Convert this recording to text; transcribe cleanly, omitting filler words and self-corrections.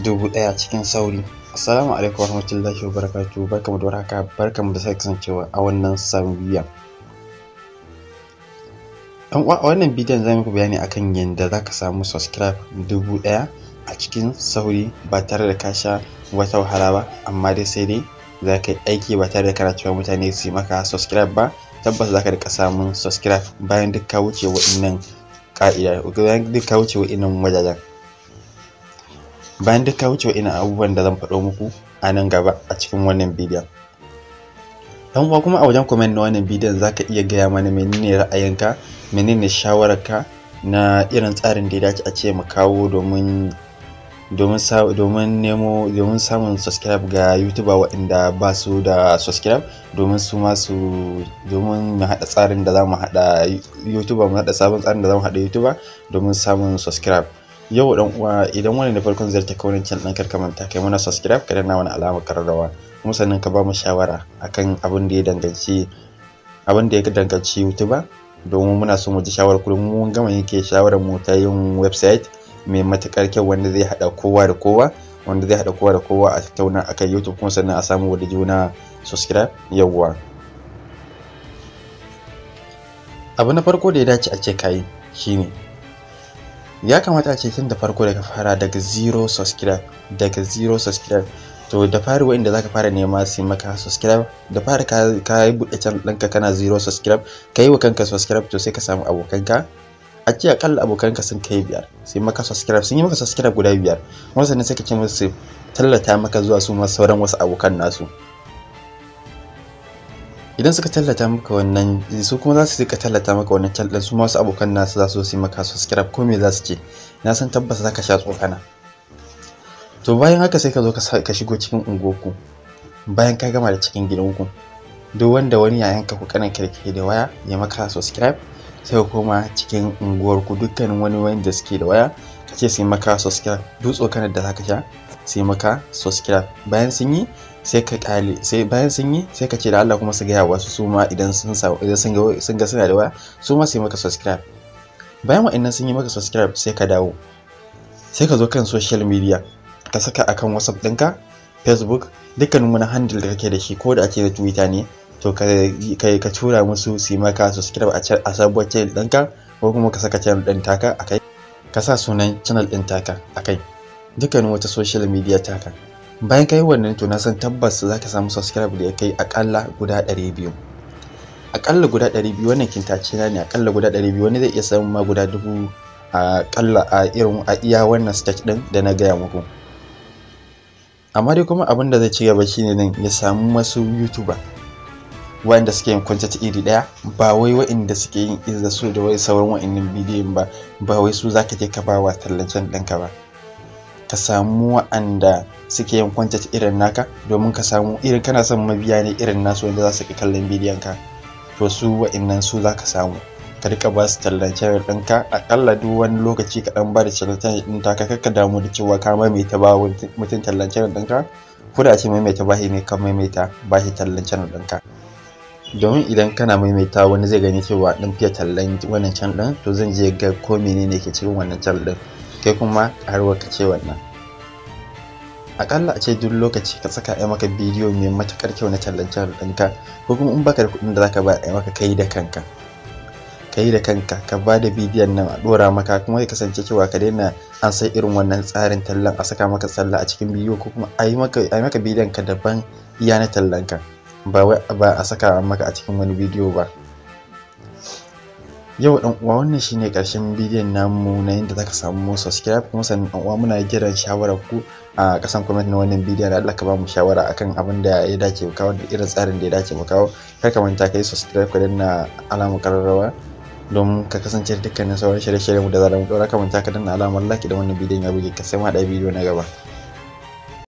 1000 cikin sauri. Assalamu alaikum warahmatullahi wabarakatuh. Barkamu da warhaka, barkamu da sake kasancewa a wannan sabon bidiyon. A wannan bidiyon zan muku bayani akan yadda zaka samu subscribe 1000 a cikin sauri ba tare da ka sha wata wahala ba, amma dai sai dai zaka yi aiki ba tare da kana cewa mutane su yi maka subscribe ba. Tabbas zaka rika samun subscribe bayan duk ka wuce wa'innan ka'ida, bayan duk ka wuce wa'innan wajajen. Bayan duk ka wuce wa'innan abubuwan da zan faɗo muku a nan gaba a cikin wannan bidiyon. Dan uwa kuma a wajen comment na wannan bidiyon zaka iya gaya mana menene ra'ayinka, menene shawararka na irin tsarin da ya dace a ce mu kawo domin samun subscribe ga YouTuber waɗanda ba su da subscribe, domin mu haɗa tsarin da za mu haɗa YouTuber, mu haɗa sabon tsarin da za mu haɗa YouTuber domin samun subscribe. Yau dan uwa, idan wannan da farkon ziyarta ka wannan channel ɗin, kar ka manta kai mana subscribe, ka danna wani alamar kararrawa, kuma sannan ka ba mu shawara akan abin da ya danganci YouTuber, domin muna so mu ji shawarar ku. Mun gama yake shawarar mu ta yin website mai matukar kyau wanda zai hada kowa da kowa, a tattauna akan YouTube, kuma sannan a samu da juna subscribe. Yawwa, abu na farko da ya dace a ce kai shine ya kamata a ce tun da farko da ka fara daga zero subscribe, to da fari wa'inda zaka fara nema su yi maka subscribe, da fari ka yi buɗe channel ɗinka kana zero subscribe, ka yi wa kanka subscribe, to sai ka samu abokanka a ce akalla abokanka sun kai 5 sai maka subscribe, sun yi maka subscribe guda 5, kuma sannan sai ka ce musu tallata maka zuwa su ma sauran wasu abokan nasu. Idan suka tallata maka wannan, su kuma za su rika tallata maka wannan channel ɗin, su ma wasu abokan nasu za su yi maka subscribe, ko me za su ce, na san tabbas za ka sha tsokana. To bayan haka sai ka zo ka shigo cikin unguwarku, bayan ka gama da cikin gidanku, duk wanda wani yayanka ko kanan kirki da waya ya maka subscribe, sai ka koma cikin unguwarku dukkanin wani wanda suke da waya ka ce su yi maka subscribe, duk tsokanar da zaka sha su yi maka subscribe. Bayan sun yi sai ka ce da Allah kuma su gaya wasu su ma idan sun ga suna da waya su ma su yi maka subscribe. Bayan wa'annan sun yi maka subscribe sai ka dawo, sai ka zo kan social media ka saka akan WhatsApp ɗinka, Facebook, dukkanin wani handle da kake da shi, ko da ake da Twitter ne, to ka tura musu su yi maka subscribe a sabuwar channel ɗinka, ko kuma ka saka channel ɗin taka akai, ka sa sunan channel ɗin taka akai dukkanin wata social media taka. Bayan ka yi wannan, to na san tabbas za ka samu subscribe da ya kai akalla guda 200. Akalla guda 200, wannan kintace na ne, akalla guda 200, wani zai iya samun ma guda 1000 akalla a iya wannan stage ɗin da na gaya muku. Amma dai kuma abin da zai ci gaba shine nan ya samu wasu YouTuber wanda suke yin content iri daya, ba wai wa'inda suke yin izza su da wai sauran wa'innan bidiyon ba wai su zaka je ka ba wa tallancen ɗinka ba. Ka samu wa'anda suke yin content irin naka, domin ka samu irin kana son mabiya ne irin nasu wanda za su ka kallon bidiyon ka, to su wa'innan su zaka samu ka rika ba su tallancen ɗinka akalla duk wani lokaci ka dan ba da tallancen ɗin taka. Kakka damu da cewa ka maimaita ba mutum tallancen ɗinka, ko da ce maimaita ba shi ne, ka maimaita ba shi tallancen ɗinka, domin idan kana maimaita wani zai gani cewa ɗan fiye tallan wannan channel ɗin, to zan je ga ko menene ke cikin wannan channel ɗin, kai kuma karuwa ka ce wannan. Akalla a ce duk lokaci ka saka ai maka bidiyo mai matukar kyau na tallancen ɗinka, ko kuma in baka da kuɗin da zaka ba ai maka kai da kanka ka ba da bidiyon nan a dora maka, kuma ya kasance cewa ka daina an sai irin wannan tsarin tallan a saka maka tsalla a cikin bidiyo, ko kuma a yi maka bidiyon ka daban iya na tallan ka, ba a saka maka a cikin wani bidiyo ba. Yau dan uwa, wannan shine karshen bidiyon namu na yadda zaka samu subscribe, kuma sannan dan uwa muna jiran shawarar ku a kasan comment na wannan bidiyon. Da Allah ka ba mu shawara akan abin da ya dace mu kawo, da irin tsarin da ya dace mu kawo. Kar ka manta kai subscribe, ka danna alamar kararrawa don ka kasance dukkanin sauran shirye-shiryen mu da zaran mu dora. Ka manta ka danna alamar like da wannan bidiyon ya buge ka, sai mu haɗa bidiyo na gaba.